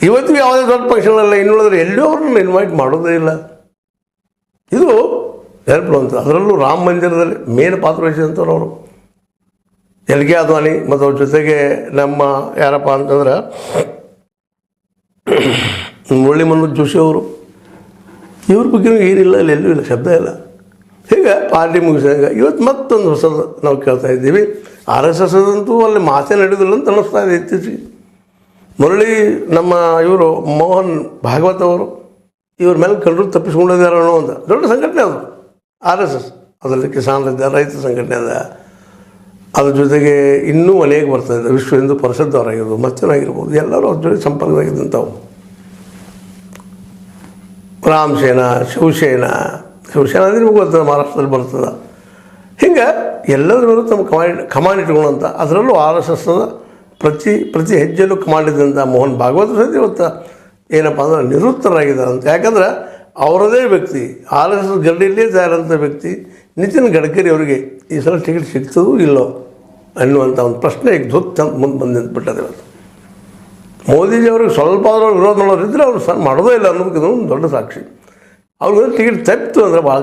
ಇವತ್ತಿಗೆ ಯಾವುದೇ ದೊಡ್ಡ ಫಂಕ್ಷನಲ್ಲ, ಇನ್ನುಳಿದ್ರೆ ಎಲ್ಲೂ ಅವ್ರನ್ನ ಇನ್ವೈಟ್ ಮಾಡೋದೇ ಇಲ್ಲ. ಇದು ಹೆಲ್ಪ್ಲು ಅಂತ. ಅದರಲ್ಲೂ ರಾಮ ಮಂದಿರದಲ್ಲಿ ಮೇನ್ ಪಾತ್ರ ವಹಿಸಿದಂಥವ್ರು ಅವರು. ಎಲ್ ಕೆ ಅದ್ವಾನಿ ಮತ್ತು ಅವ್ರ ಜೊತೆಗೆ ನಮ್ಮ ಯಾರಪ್ಪ ಅಂತಂದ್ರೆ ಮುರಳಿ ಮನೋಜ್ ಜೋಶಿ ಅವರು. ಇವ್ರ ಬಗ್ಗೆ ಏನಿಲ್ಲ, ಇಲ್ಲಿ ಎಲ್ಲೂ ಇಲ್ಲ, ಶಬ್ದ ಇಲ್ಲ. ಹೀಗೆ ಪಾರ್ಟಿ ಮುಗಿಸಿದಾಗ ಇವತ್ತು ಮತ್ತೊಂದು ಹೊಸದು ನಾವು ಕೇಳ್ತಾ ಇದ್ದೀವಿ. RSS ಅಂತೂ ಅಲ್ಲಿ ಮಾತೇ ನಡೆಯೋದಿಲ್ಲ ಅಂತ ಅನ್ನಿಸ್ತಾ ಇದೆ ಇತ್ತೀಚೆಗೆ. ಮುರಳಿ ನಮ್ಮ ಇವರು ಮೋಹನ್ ಭಾಗವತ್ ಅವರು ಇವ್ರ ಮೇಲೆ ಕಂಡ್ರು ತಪ್ಪಿಸ್ಕೊಂಡಿದ್ದಾರೆ ಅನ್ನೋ ಒಂದು ದೊಡ್ಡ ಸಂಘಟನೆ ಅದು RSS. ಅದರಲ್ಲಿ ಕಿಸಾನ್ ಇದ್ದಾರೆ, ರೈತ ಸಂಘಟನೆ ಅದ. ಅದ್ರ ಜೊತೆಗೆ ಇನ್ನೂ ಅನೇಕ ಬರ್ತಾಯಿದೆ. ವಿಶ್ವ ಹಿಂದೂ ಪರಿಷತ್ತವರಾಗಿರ್ಬೋದು, ಮತ್ತೇನಾಗಿರ್ಬೋದು, ಎಲ್ಲರೂ ಅವ್ರ ಜೊತೆ ಸಂಪರ್ಕದಾಗಿದ್ದಂಥವು. ರಾಮಸೇನಾ, ಶಿವಸೇನಾ ಅಂದರೆ ನಿಮಗೆ ಗೊತ್ತದ, ಮಹಾರಾಷ್ಟ್ರದಲ್ಲಿ ಬರ್ತದೆ. ಹಿಂಗೆ ಎಲ್ಲರ ಮೇಲೂ ತಮ್ಮ ಕಮಾಂಡ್ ಇಟ್ಕೊಳ್ಳೋಂಥ, ಅದರಲ್ಲೂ RSS ಪ್ರತಿ ಹೆಜ್ಜೆಯಲ್ಲೂ ಕಮಾಂಡ್ ಇದ್ದಂಥ ಮೋಹನ್ ಭಾಗವತ್ ಸಹಿತ ಇವತ್ತು ಏನಪ್ಪ ಅಂದ್ರೆ ನಿವೃತ್ತರಾಗಿದ್ದಾರೆ ಅಂತ. ಯಾಕಂದ್ರೆ ಅವರದೇ ವ್ಯಕ್ತಿ, RSS ಗರಡಿಯಲ್ಲೇ ತಯಾರಂಥ ವ್ಯಕ್ತಿ ನಿತಿನ್ ಗಡ್ಕರಿ ಅವರಿಗೆ ಈ ಸಲ ಟಿಕೆಟ್ ಸಿಗ್ತದೋ ಇಲ್ಲೋ ಅನ್ನುವಂಥ ಒಂದು ಪ್ರಶ್ನೆ ಈಗ ಧುತ್ ಅಂತ ಮುಂದೆ ಬಂದು ನಿಂತ್ಬಿಟ್ಟದೆ ಇವತ್ತು. ಮೋದಿಜಿ ಅವ್ರಿಗೆ ಸ್ವಲ್ಪ ಆದರೂ ವಿರೋಧ ಮಾಡೋರಿದ್ದರೆ ಅವ್ರು ಮಾಡೋದೇ ಇಲ್ಲ ಅನ್ನೋದಕ್ಕೆ ಒಂದು ದೊಡ್ಡ ಸಾಕ್ಷಿ. ಅವ್ರಿಗೆ ಟಿಕೆಟ್ ತಪ್ಪಿತು ಅಂದರೆ ಭಾಳ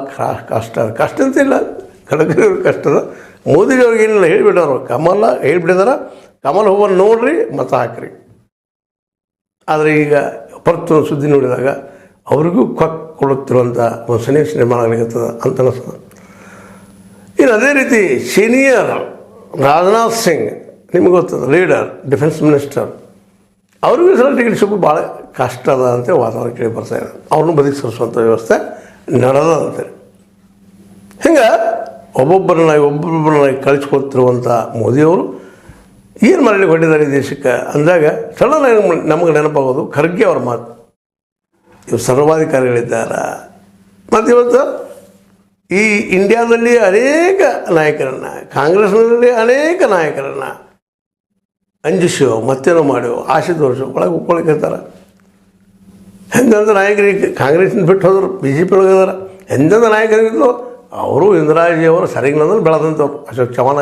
ಕಷ್ಟ ಅಂತಿಲ್ಲ, ಗಡ್ಕರಿ ಅವ್ರಿಗೆ ಕಷ್ಟದ. ಮೋದಿಜಿ ಅವ್ರಿಗೆ ಏನಿಲ್ಲ ಹೇಳಿಬಿಟ್ಟವ್ರು, ಹೇಳ್ಬಿಟ್ಟಿದಾರೆ ಕಮಲ್ ಹೂವನ್ನು ನೋಡ್ರಿ ಮತ ಹಾಕ್ರಿ. ಆದರೆ ಈಗ ಹೊರತು ಸುದ್ದಿ ನೋಡಿದಾಗ ಅವ್ರಿಗೂ ಕೊಡುತ್ತಿರುವಂಥ ಒಂದು ಸನ್ನಿವೇಶ ನಿರ್ಮಾಣ ಆಗಲಿಕ್ಕತ್ತದ ಅಂತ ಅನಿಸ್ತದೆ. ಇನ್ನು ಅದೇ ರೀತಿ ಸೀನಿಯರ್ ರಾಜನಾಥ್ ಸಿಂಗ್, ನಿಮ್ಗೆ ಗೊತ್ತದ, ಲೀಡರ್, ಡಿಫೆನ್ಸ್ ಮಿನಿಸ್ಟರ್, ಅವ್ರಿಗೂ ಸಲ ಟಿಕೆಟ್ ಸಿಗೋದು ಭಾಳ ಕಷ್ಟ ಅದ ಅಂತ ವಾತಾವರಣ ಕೇಳಿ ಬರ್ತಾ ಇದೆ. ಅವ್ರನ್ನೂ ಬದುಕಿ ಸರಿಸುವಂಥ ವ್ಯವಸ್ಥೆ ನಡೆದ ಅಂತೇಳಿ. ಹಿಂಗೆ ಒಬ್ಬೊಬ್ಬರನ್ನಾಗಿ ಕಳಿಸ್ಕೊಡ್ತಿರುವಂಥ ಮೋದಿಯವರು ಏನು ಮಾಡಲಿಕ್ಕೆ ಹೊಟ್ಟಿದ್ದಾರೆ ಈ ದೇಶಕ್ಕೆ ಅಂದಾಗ ಸಡನ್ ನಮಗೆ ನೆನಪಾಗೋದು ಖರ್ಗೆ ಅವ್ರ ಮಾತು. ಇವರು ಸರ್ವಾಧಿಕಾರಿಗಳಿದ್ದಾರೆ. ಮತ್ತು ಇವತ್ತು ಈ ಇಂಡಿಯಾದಲ್ಲಿ ಅನೇಕ ನಾಯಕರನ್ನು, ಕಾಂಗ್ರೆಸ್ನಲ್ಲಿ ಅನೇಕ ನಾಯಕರನ್ನು ಅಂಜಿಸೋ ಮತ್ತೇನೋ ಮಾಡ್ಯೋ ಆಸೆ ತೋರಿಸೋ ಒಳಗೆ ಒಪ್ಕೊಳಕತ್ತಾರ. ಎಂತೆಂಥ ನಾಯಕರಿಗೆ ಕಾಂಗ್ರೆಸ್ನ ಬಿಟ್ಟು ಹೋದ್ರು, BJP ಒಳಗದಾರ. ಎಂತೆಂಥ ನಾಯಕರಿದ್ರು ಅವರು ಇಂದಿರಾಜಿಯವರು ಸರಿಗಿಲ್ಲ ಬೆಳೆದಂಥವ್ರು. ಅಶೋಕ್ ಚವಾನ್